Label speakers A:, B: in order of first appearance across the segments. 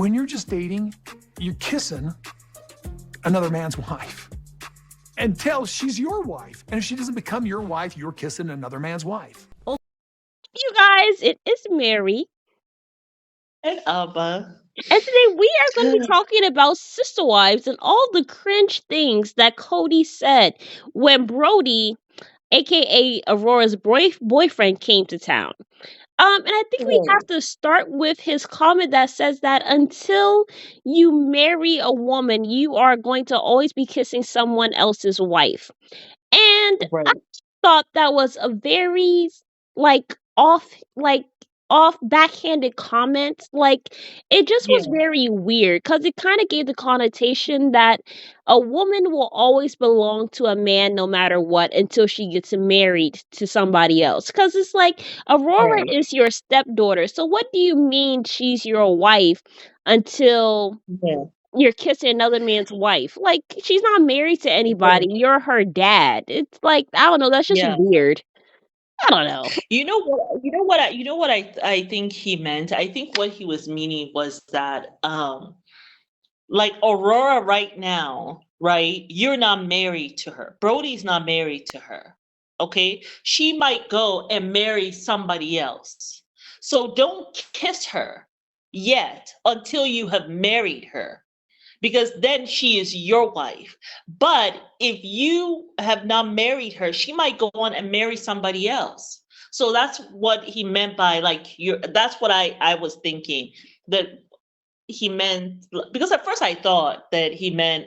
A: when you're just dating, you're kissing another man's wife until she's your wife. And if she doesn't become your wife, you're kissing another man's wife.
B: You guys, it is Mary.
C: And Abba.
B: And today we are going to be talking about sister wives and all the cringe things that Kody said when Brody, aka Aurora's boyfriend, came to town. And I think we have to start with his comment that says that until you marry a woman, you are going to always be kissing someone else's wife. And
C: Right.
B: I thought that was a very like off like off backhanded comment. Like it just was
C: Yeah.
B: very weird because it kind of gave the connotation that a woman will always belong to a man no matter what until she gets married to somebody else. Because it's like Aurora
C: Right.
B: is your stepdaughter. So what do you mean she's your wife until
C: Yeah.
B: you're kissing another man's wife? Like she's not married to
C: Right.
B: anybody. You're her dad. It's like I don't know. That's just
C: Yeah.
B: weird. I don't know.
C: I think he meant. I think what he was meaning was that like Aurora right now, right? You're not married to her. Brody's not married to her. Okay? She might go and marry somebody else. So don't kiss her yet until you have married her, because then she is your wife. But if you have not married her, she might go on and marry somebody else. So that's what he meant by like that's what I was thinking, that he meant, because at first I thought that he meant,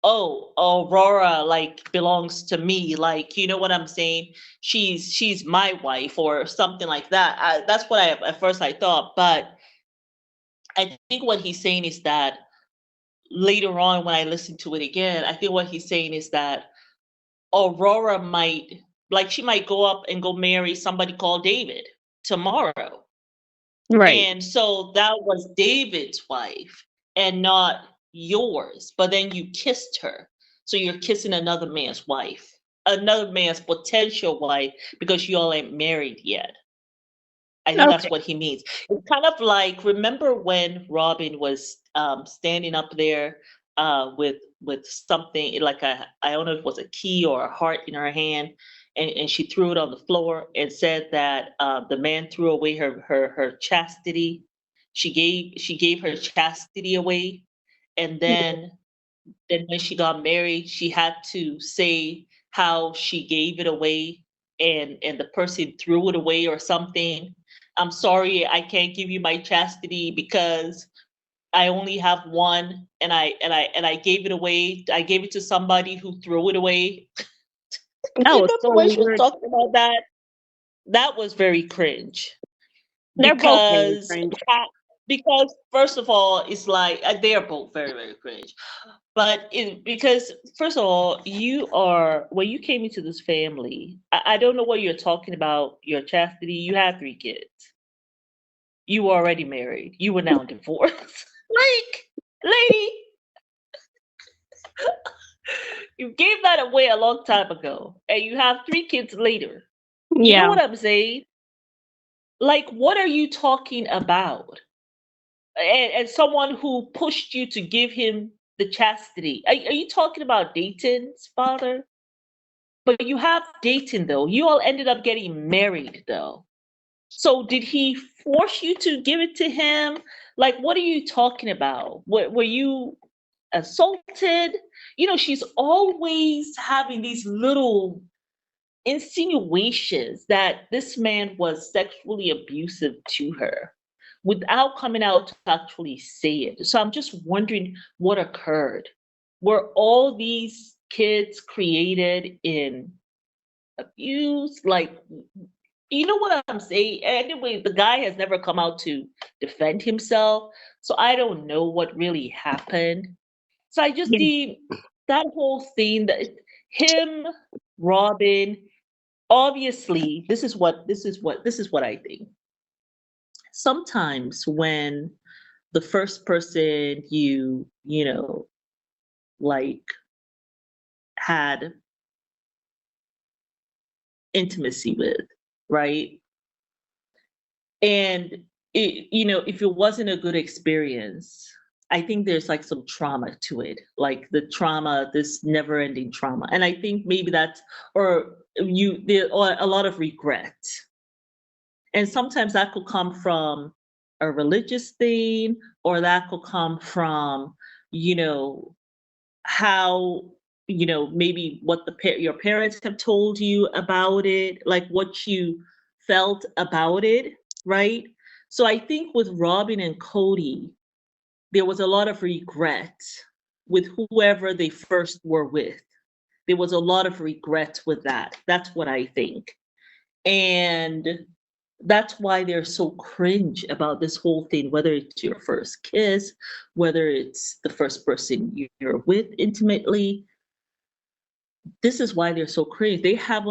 C: oh, Aurora like belongs to me, like, you know what I'm saying, she's my wife or something like that. That's what at first I thought. But I think what he's saying is that later on when I listen to it again, I think what he's saying is that Aurora might, like, she might go up and go marry somebody called David tomorrow.
B: Right.
C: And so that was David's wife and not yours. But then you kissed her. So you're kissing another man's wife, another man's potential wife, because you all ain't married yet. I think that's
B: Okay.
C: what he means. It's kind of like, remember when Robin was standing up there with something like I don't know if it was a key or a heart in her hand, and she threw it on the floor and said that the man threw away her chastity. She gave her chastity away, and then when she got married, she had to say how she gave it away, and the person threw it away or something. I'm sorry, I can't give you my chastity because I only have one, and I gave it away. I gave it to somebody who threw it away.
B: That
C: You
B: was
C: remember
B: so
C: when she was
B: weird.
C: talking about that? That was very cringe,
B: They're both very
C: because
B: cringe.
C: because first of all, it's like they are both very, very cringe. But because first of all, you are, when you came into this family, I don't know what you're talking about. Your chastity, you had 3 kids. You were already married. You were now divorced. Like, lady, you gave that away a long time ago, and you have 3 kids later. You know
B: Yeah.
C: what I'm saying? Like, what are you talking about? And someone who pushed you to give him the chastity. Are you talking about Dayton's father? But you have Dayton though. You all ended up getting married though. So did he force you to give it to him? Like, what are you talking about? Were you assaulted? You know, she's always having these little insinuations that this man was sexually abusive to her without coming out to actually say it. So I'm just wondering what occurred. Were all these kids created in abuse? Like, you know what I'm saying? Anyway, the guy has never come out to defend himself. So I don't know what really happened. So I just
B: Yeah.
C: see that whole thing, that him, Robin, obviously, this is what I think. Sometimes when the first person you like had intimacy with, right? And if it wasn't a good experience, I think there's like some trauma to it, like the trauma, this never-ending trauma. And I think maybe that's, or or a lot of regret. And sometimes that could come from a religious thing, or that could come from, you know, how, maybe what your parents have told you about it, like what you felt about it, right? So I think with Robin and Kody, there was a lot of regret with whoever they first were with. There was a lot of regret with that. That's what I think. And that's why they're so cringe about this whole thing, whether it's your first kiss, whether it's the first person you're with intimately. This is why they're so cringe. They have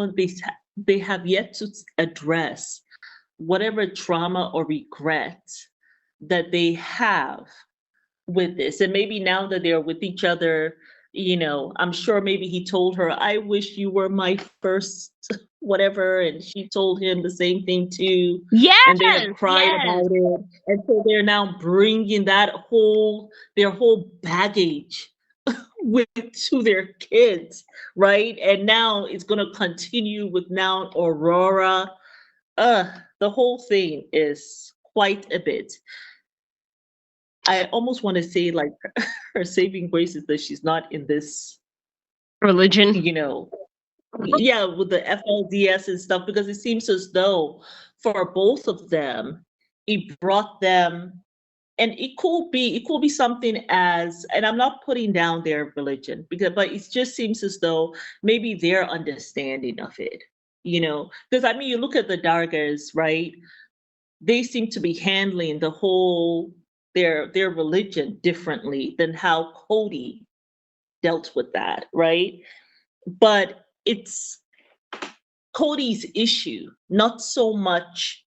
C: yet to address whatever trauma or regret that they have with this. And maybe now that they're with each other, I'm sure maybe he told her, I wish you were my first whatever. And she told him the same thing too.
B: Yes,
C: And they have cried
B: yes.
C: about it. And so they're now bringing their whole baggage to their kids, right? And now it's going to continue with now Aurora. The whole thing is quite a bit. I almost want to say like her saving grace is that she's not in this,
B: Religion.
C: yeah, with the FLDS and stuff, because it seems as though for both of them, it brought them, and it could be something as, and I'm not putting down their religion but it just seems as though maybe their understanding of it, because I mean, you look at the Dargers, right? They seem to be handling the whole their religion differently than how Kody dealt with that, right? But it's Kody's issue, not so much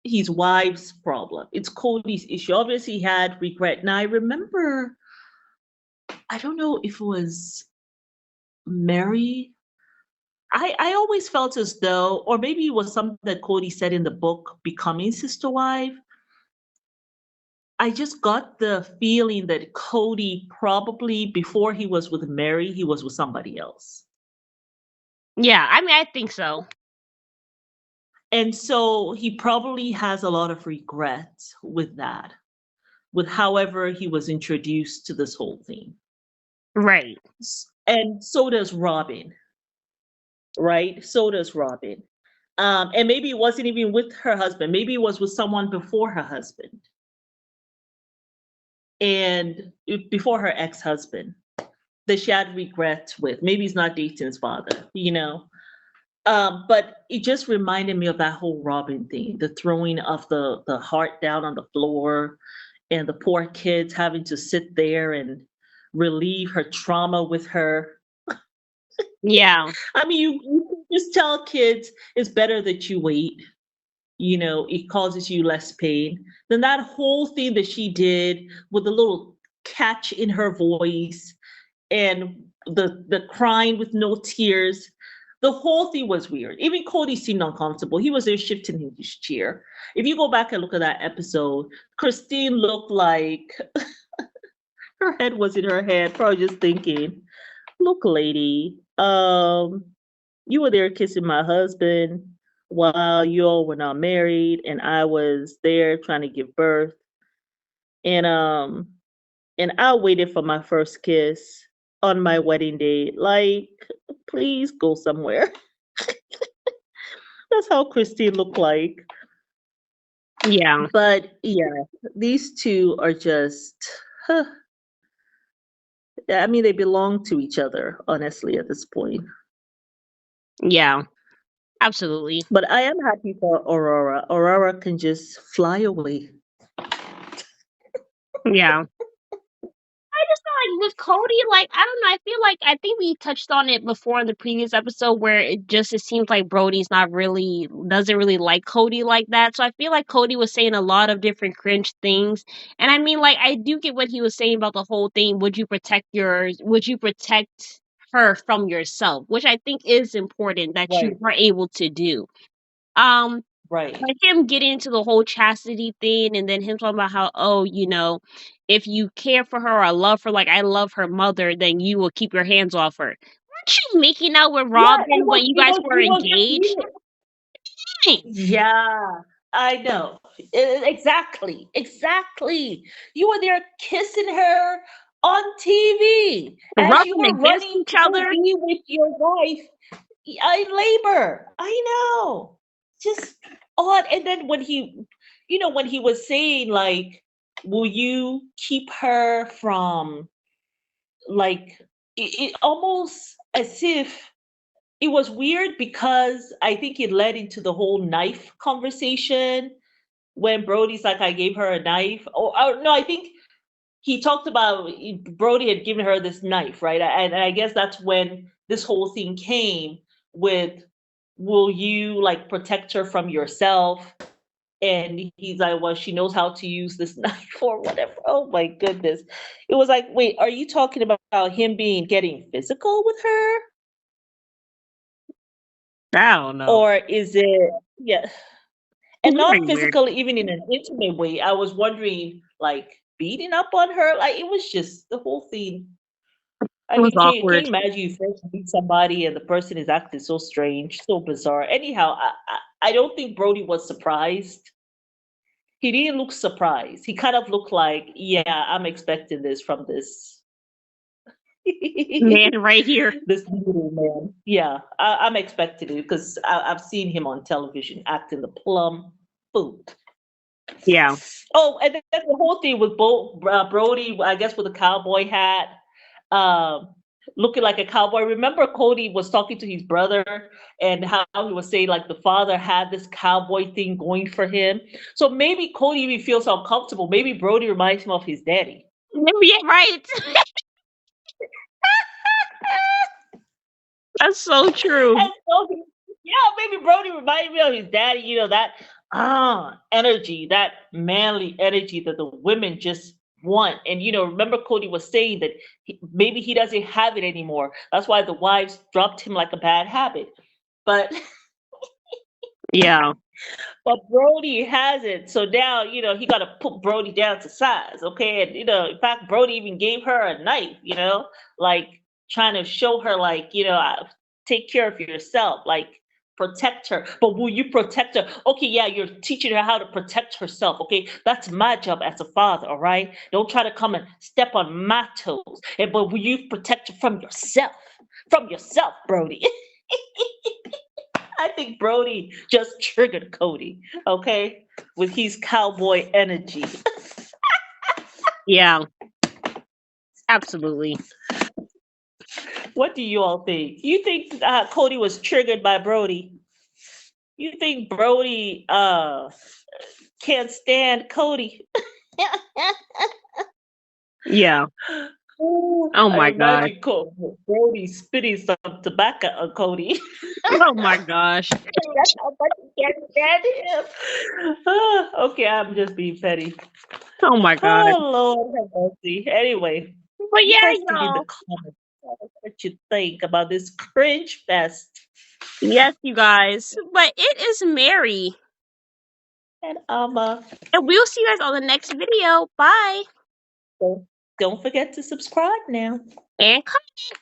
C: his wife's problem. It's Kody's issue. Obviously, he had regret. Now, I remember, I don't know if it was Mary. I always felt as though, or maybe it was something that Kody said in the book, Becoming Sister Wife. I just got the feeling that Kody probably, before he was with Mary, he was with somebody else.
B: Yeah, I mean, I think so.
C: And so he probably has a lot of regret with that, with however he was introduced to this whole thing.
B: Right.
C: And so does Robin, right? So does Robin. And maybe it wasn't even with her husband. Maybe it was with someone before her husband. And before her ex-husband that she had regrets with. Maybe he's not Dayton's father, but it just reminded me of that whole Robin thing, the throwing of the heart down on the floor and the poor kids having to sit there and relieve her trauma with her.
B: Yeah.
C: I mean, you just tell kids it's better that you wait. It causes you less pain. Then that whole thing that she did with the little catch in her voice and the crying with no tears, the whole thing was weird. Even Kody seemed uncomfortable. He was there shifting in his chair. If you go back and look at that episode, Christine looked like her head was in her head, probably just thinking, look, lady, you were there kissing my husband while you all were not married, and I was there trying to give birth. And I waited for my first kiss on my wedding day. Like, please go somewhere. That's how Christine looked like.
B: Yeah.
C: But yeah, these two are just, I mean, they belong to each other, honestly, at this point.
B: Yeah. Absolutely.
C: But I am happy for Aurora. Aurora can just fly away.
B: Yeah. I just feel like with Kody, like, I don't know, I think we touched on it before in the previous episode where it seems like Brody's doesn't really like Kody like that. So I feel like Kody was saying a lot of different cringe things. And I mean, like, I do get what he was saying about the whole thing. Would you protect her from yourself? Which I think is important that you
C: Right.
B: were able to do.
C: Right.
B: But him getting into the whole chastity thing, and then him talking about how, oh, if you care for her or love her like I love her mother, then you will keep your hands off her. Weren't you making out with
C: Yeah,
B: Robin when you guys were engaged?
C: Yeah, I know. Exactly. Exactly. You were there kissing her on TV as you
B: Rubbing
C: were
B: against
C: running
B: each
C: to go
B: other.
C: be with your wife in labor. I know. Just odd. And then when he was saying, like, will you keep her from, like, it almost as if it was weird because I think it led into the whole knife conversation when Brody's like, I gave her a knife. Or no, I think he talked about Brody had given her this knife, right? And I guess that's when this whole thing came with, will you like protect her from yourself? And he's like, well, she knows how to use this knife or whatever. Oh my goodness. It was like, wait, are you talking about him getting physical with her?
B: I don't know.
C: Or is it, yeah, and
B: Very
C: not
B: weird.
C: physical, even in an intimate way? I was wondering, like, beating up on her? Like, it was just the whole thing. I
B: It was
C: mean, can
B: awkward.
C: you imagine you first meet somebody and the person is acting so strange, so bizarre? Anyhow, I don't think Brody was surprised. He didn't look surprised. He kind of looked like, yeah, I'm expecting this from this
B: Man right here.
C: this little man. Yeah, I'm expecting it because I've seen him on television acting the plum fool.
B: Yeah.
C: Oh, and then the whole thing with Brody, I guess with a cowboy hat, um, looking like a cowboy. Remember, Kody was talking to his brother and how he was saying like the father had this cowboy thing going for him. So maybe Kody even feels uncomfortable. Maybe Brody reminds him of his daddy.
B: Yeah, right. That's so true.
C: And so, yeah, maybe Brody reminded me of his daddy. That energy, that manly energy that the women just want. And remember Kody was saying that maybe he doesn't have it anymore. That's why the wives dropped him like a bad habit. But
B: Yeah.
C: but Brody has it. So now, he got to put Brody down to size, okay? And in fact, Brody even gave her a knife, like trying to show her, like, take care of yourself, like protect her. But will you protect her? Okay, yeah, you're teaching her how to protect herself, okay? That's my job as a father, all right? Don't try to come and step on my toes. But will you protect her from yourself? From yourself, Brody. I think Brody just triggered Kody, okay, with his cowboy energy.
B: Yeah. Absolutely.
C: What do you all think? You think Kody was triggered by Brody? You think Brody can't stand Kody?
B: Yeah. Oh
C: I
B: my god.
C: imagine Brody spitting some tobacco on Kody.
B: Oh my gosh.
C: That's how much he can't stand him. Okay, I'm just being petty.
B: Oh my god.
C: Oh Lord have mercy. Anyway,
B: But
C: you
B: yeah,
C: guys leave in the
B: y'all.
C: comments what you think about this cringe fest.
B: Yes, you guys. But it is Mary.
C: And
B: And we'll see you guys on the next video. Bye.
C: don't forget to subscribe now.
B: And comment.